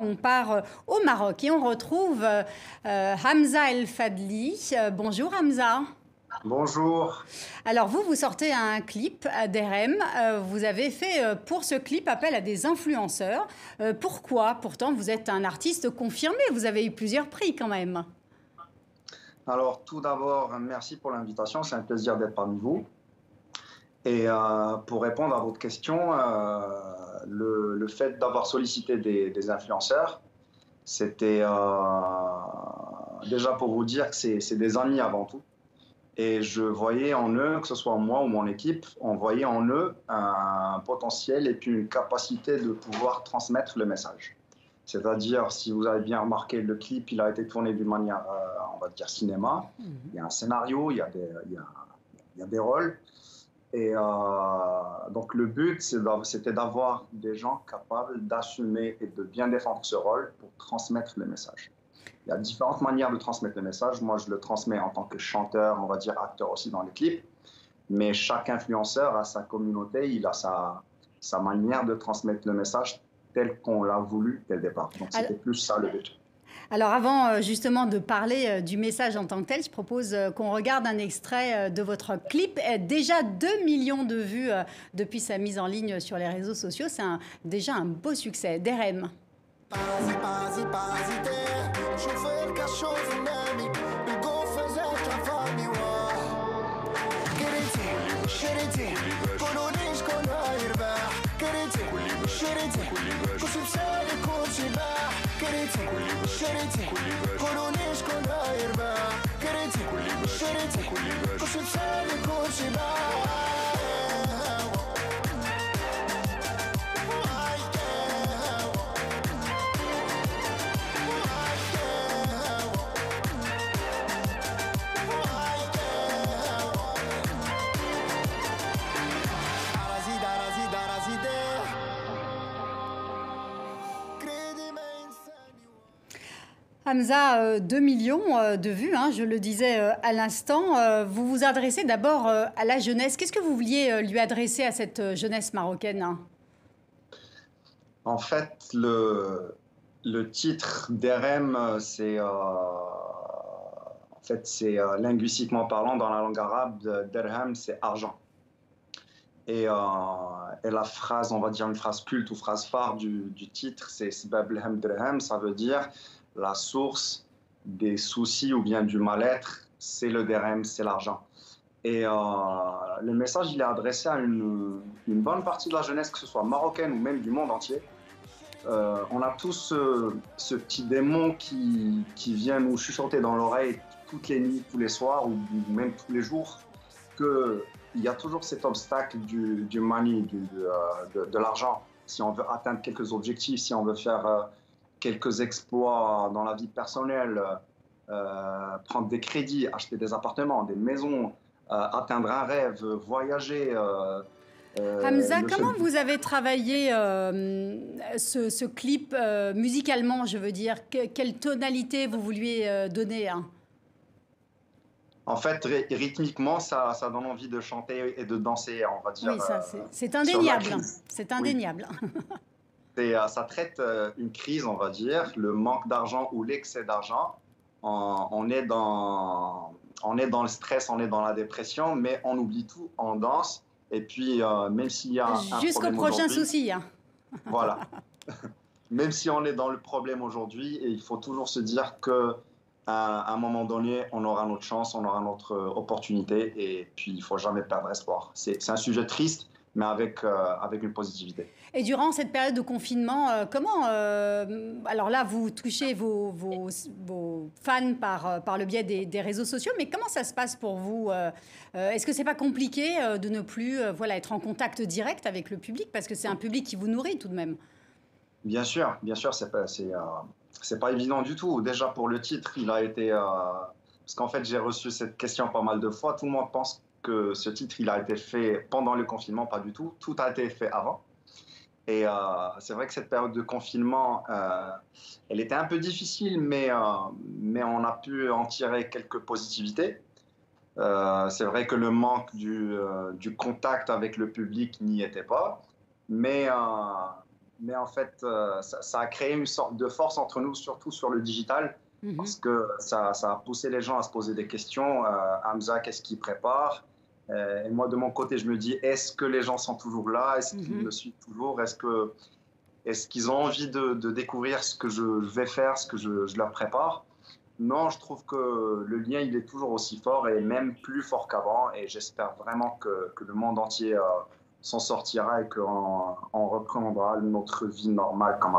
On part au Maroc et on retrouve Hamza El Fadli. Bonjour Hamza. Bonjour. Alors vous sortez un clip d'RM. Vous avez fait pour ce clip appel à des influenceurs. Pourquoi? Pourtant vous êtes un artiste confirmé, vous avez eu plusieurs prix quand même. Alors tout d'abord, merci pour l'invitation, c'est un plaisir d'être parmi vous. Et pour répondre à votre question, le fait d'avoir sollicité des influenceurs, c'était déjà pour vous dire que c'est des amis avant tout. Et je voyais en eux, que ce soit moi ou mon équipe, on voyait en eux un potentiel et puis une capacité de pouvoir transmettre le message. C'est-à-dire, si vous avez bien remarqué, le clip, il a été tourné d'une manière, on va dire, cinéma. Il y a un scénario, il y a des rôles. Et donc, le but, c'était d'avoir des gens capables d'assumer et de bien défendre ce rôle pour transmettre le message. Il y a différentes manières de transmettre le message. Moi, je le transmets en tant que chanteur, on va dire acteur aussi dans les clips. Mais chaque influenceur a sa communauté, il a sa manière de transmettre le message tel qu'on l'a voulu dès le départ. Donc, c'était plus ça le but. Alors avant justement de parler du message en tant que tel, je propose qu'on regarde un extrait de votre clip. Déjà 2 millions de vues depuis sa mise en ligne sur les réseaux sociaux. C'est déjà un beau succès. d'RM. Hamza, 2 millions de vues, hein, je le disais à l'instant. Vous vous adressez d'abord à la jeunesse. Qu'est-ce que vous vouliez lui adresser à cette jeunesse marocaine? En fait, le titre d'RM, c'est linguistiquement parlant, dans la langue arabe, dirham, c'est argent. Et la phrase, on va dire une phrase culte ou phrase phare du titre, c'est Sbab Lhem Dirham, ça veut dire la source des soucis ou bien du mal-être, c'est le dirham, c'est l'argent. Et le message, il est adressé à une bonne partie de la jeunesse, que ce soit marocaine ou même du monde entier. On a tous ce petit démon qui vient nous chuchoter dans l'oreille toutes les nuits, tous les soirs ou même tous les jours, qu'il y a toujours cet obstacle du money, de l'argent. Si on veut atteindre quelques objectifs, si on veut faire quelques exploits dans la vie personnelle, prendre des crédits, acheter des appartements, des maisons, atteindre un rêve, voyager. Hamza, comment vous avez travaillé ce clip musicalement, je veux dire? Quelle tonalité vous vouliez donner, hein? En fait, rythmiquement, ça donne envie de chanter et de danser, on va dire. Oui, ça, c'est indéniable. C'est indéniable. Oui. Ça traite une crise, on va dire, le manque d'argent ou l'excès d'argent. On est dans le stress, on est dans la dépression, mais on oublie tout, on danse. Et puis, même s'il y a un Jusqu'au problème prochain aujourd'hui, souci, hein. voilà. Même si on est dans le problème aujourd'hui, et il faut toujours se dire que à un moment donné, on aura notre chance, on aura notre opportunité, et puis il ne faut jamais perdre espoir. C'est un sujet triste, mais avec une positivité. Et durant cette période de confinement, comment... alors là, vous touchez vos fans par le biais des réseaux sociaux, mais comment ça se passe pour vous? Est-ce que c'est pas compliqué de ne plus voilà, être en contact direct avec le public? Parce que c'est un public qui vous nourrit tout de même. Bien sûr, c'est pas évident du tout. Déjà pour le titre, il a été... parce qu'en fait, j'ai reçu cette question pas mal de fois. Tout le monde pense que ce titre, il a été fait pendant le confinement, pas du tout. Tout a été fait avant. Et c'est vrai que cette période de confinement, elle était un peu difficile, mais on a pu en tirer quelques positivités. C'est vrai que le manque du contact avec le public n'y était pas, mais mais en fait, ça a créé une sorte de force entre nous, surtout sur le digital, Mhm, parce que ça a poussé les gens à se poser des questions. Hamza, qu'est-ce qu'il prépare? Et moi, de mon côté, je me dis, est-ce que les gens sont toujours là? Est-ce qu'ils mhm. me suivent toujours? Est-ce qu'ils ont envie de découvrir ce que je vais faire, ce que je leur prépare? Non, je trouve que le lien, il est toujours aussi fort et même plus fort qu'avant. Et j'espère vraiment que le monde entier s'en sortira et qu'on on reprendra notre vie normale comme avant.